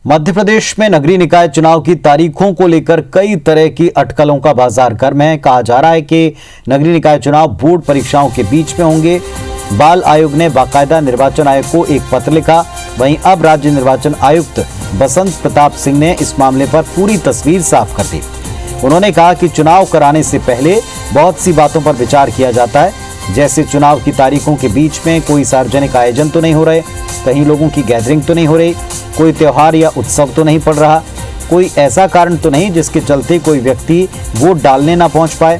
मध्य प्रदेश में नगरीय निकाय चुनाव की तारीखों को लेकर कई तरह की अटकलों का बाजार गर्म है। कहा जा रहा है कि नगरीय निकाय चुनाव बोर्ड परीक्षाओं के बीच में होंगे। बाल आयोग ने बाकायदा निर्वाचन आयोग को एक पत्र लिखा। वहीं अब राज्य निर्वाचन आयुक्त बसंत प्रताप सिंह ने इस मामले पर पूरी तस्वीर साफ कर दी। उन्होंने कहा कि चुनाव कराने से पहले बहुत सी बातों पर विचार किया जाता है, जैसे चुनाव की तारीखों के बीच में कोई सार्वजनिक आयोजन तो नहीं हो रहे, कहीं लोगों की गैदरिंग तो नहीं हो रही, कोई त्योहार या उत्सव तो नहीं पड़ रहा, कोई ऐसा कारण तो नहीं जिसके चलते कोई व्यक्ति वोट डालने ना पहुंच पाए।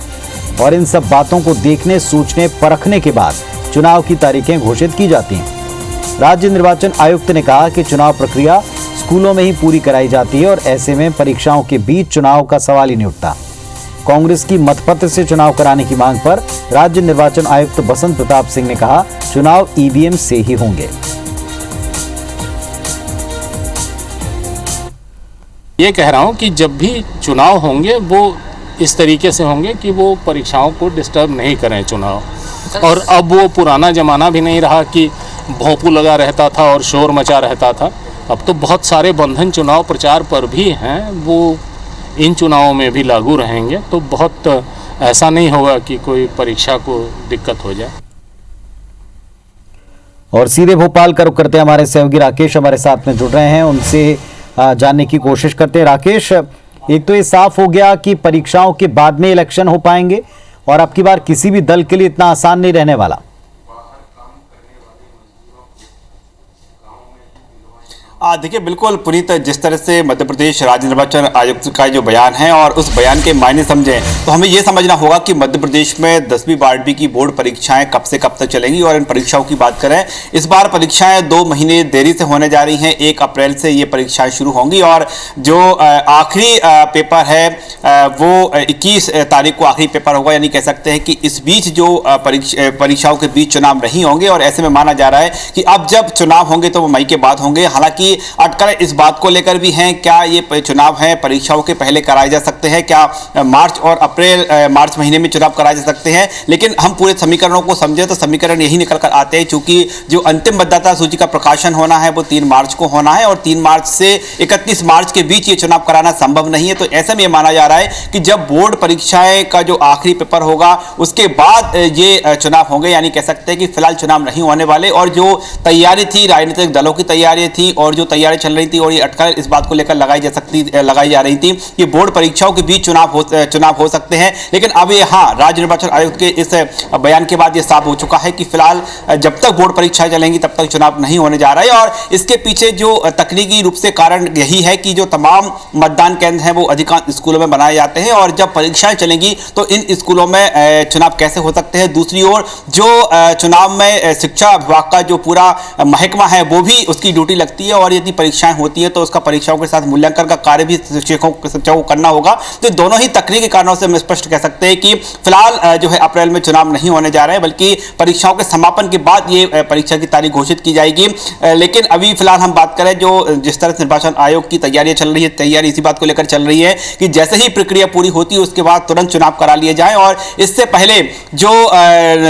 और इन सब बातों को देखने, सोचने, परखने के बाद चुनाव की तारीखें घोषित की जाती हैं। राज्य निर्वाचन आयुक्त ने कहा कि चुनाव प्रक्रिया स्कूलों में ही पूरी कराई जाती है और ऐसे में परीक्षाओं के बीच चुनाव का सवाल ही नहीं उठता। कांग्रेस की मतपत्र से चुनाव कराने की मांग पर राज्य निर्वाचन आयुक्त बसंत प्रताप सिंह ने कहा, चुनाव ईवीएम से ही होंगे। ये कह रहा हूं कि जब भी चुनाव होंगे वो इस तरीके से होंगे कि वो परीक्षाओं को डिस्टर्ब नहीं करें चुनाव। और अब वो पुराना ज़माना भी नहीं रहा कि भोंपू लगा रहता था और शोर मचा रहता था। अब तो बहुत सारे बंधन चुनाव प्रचार पर भी हैं, वो इन चुनावों में भी लागू रहेंगे। तो बहुत ऐसा नहीं होगा कि कोई परीक्षा को दिक्कत हो जाए। और सीधे भोपाल का रुख करते हैं, हमारे सहयोगी राकेश हमारे साथ में जुड़ रहे हैं, उनसे जानने की कोशिश करते हैं। राकेश, एक तो ये साफ हो गया कि परीक्षाओं के बाद में इलेक्शन हो पाएंगे और अब की बार किसी भी दल के लिए इतना आसान नहीं रहने वाला। देखिए, बिल्कुल पुनीत, जिस तरह से मध्य प्रदेश राज्य निर्वाचन आयुक्त का जो बयान है और उस बयान के मायने समझें तो हमें यह समझना होगा कि मध्य प्रदेश में 10वीं 12वीं की बोर्ड परीक्षाएं कब से कब तक चलेंगी। और इन परीक्षाओं की बात करें, इस बार परीक्षाएं 2 महीने देरी से होने जा रही हैं। 1 अप्रैल से ये परीक्षाएं शुरू होंगी और जो आखिरी पेपर है वो 21 तारीख को आखिरी पेपर होगा। यानी कह सकते हैं कि इस बीच जो परीक्षाओं के बीच चुनाव नहीं होंगे और ऐसे में माना जा रहा है कि अब जब चुनाव होंगे तो वो मई के बाद होंगे। हालांकि अटकलें इस बात को लेकर भी हैं, क्या ये चुनाव है परीक्षाओं के पहले कराए जा सकते हैं, क्या मार्च और मार्च महीने में चुनाव कराए जा सकते हैं। लेकिन हम पूरे समीकरणों को समझे तो समीकरण यही निकल कर आते हैं, चूंकि जो अंतिम मतदाता सूची का प्रकाशन होना है वो 3 मार्च को होना है और 3 मार्च से 31 मार्च के बीच ये चुनाव कराना संभव नहीं है। तो ऐसे में यह माना जा रहा है कि जब बोर्ड परीक्षाएं का जो आखिरी पेपर होगा उसके बाद ये चुनाव होंगे। यानी कह सकते हैं कि फिलहाल चुनाव नहीं होने वाले। और जो तैयारी थी, राजनीतिक दलों की तैयारी थी और जो तैयारी चल रही थी और ये अटकल इस बात को लेकर लगाई जा रही थी कि बोर्ड परीक्षाओं के बीच चुनाव हो सकते हैं। लेकिन अब ये राज्य निर्वाचन आयोग के इस बयान के बाद ये साफ हो चुका है कि फिलहाल जब तक बोर्ड परीक्षाएं चलेंगी तब तक चुनाव नहीं होने जा रहा है। और इसके पीछे जो तकनीकी रूप से कारण यही है कि जो तमाम मतदान केंद्र हैं वो अधिकांश स्कूलों में बनाए जाते हैं और जब परीक्षाएं चलेंगी तो इन स्कूलों में चुनाव कैसे हो सकते हैं। दूसरी ओर जो चुनाव में शिक्षा विभाग का जो पूरा महकमा है वो भी उसकी ड्यूटी लगती है और यदि परीक्षाएं होती है तो उसका परीक्षाओं के साथ मूल्यांकन का कार्य भी शिक्षकों को करना होगा। तो दोनों ही तकनीकी कारणों से हम स्पष्ट कह सकते हैं कि फिलहाल जो है अप्रैल में चुनाव नहीं होने जा रहे हैं, बल्कि परीक्षाओं के समापन के बाद ये परीक्षा की तारीख घोषित की जाएगी। लेकिन अभी फिलहाल हम बात करें जो जिस तरह से निर्वाचन आयोग की तैयारियां चल रही है, तैयारी इसी बात को लेकर चल रही है कि जैसे ही प्रक्रिया पूरी होती है उसके बाद तुरंत चुनाव करा लिए जाए। और इससे पहले जो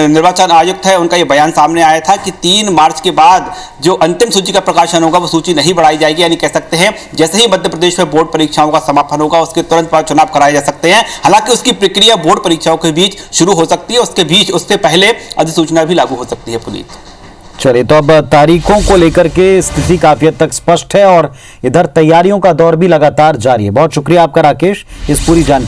निर्वाचन आयुक्त है उनका यह बयान सामने आया था कि 3 मार्च के बाद जो अंतिम सूची का प्रकाशन होगा वो सूची नहीं बढ़ाई जाएगी। यानी कह सकते हैं जैसे ही मध्य प्रदेश में बोर्ड परीक्षाओं का समापन होगा उसके तुरंत बाद चुनाव कराए जा सकते हैं। हालांकि उसकी प्रक्रिया बोर्ड परीक्षाओं के बीच शुरू हो सकती है, उससे पहले अधिसूचना भी लागू हो सकती है। पुनीत, चलिए, तो अब तारीखों को लेकर के स्थिति काफी हद तक स्पष्ट है और इधर तैयारियों का दौर भी लगातार जारी है। बहुत शुक्रिया आपका राकेश इस पूरी जानकारी।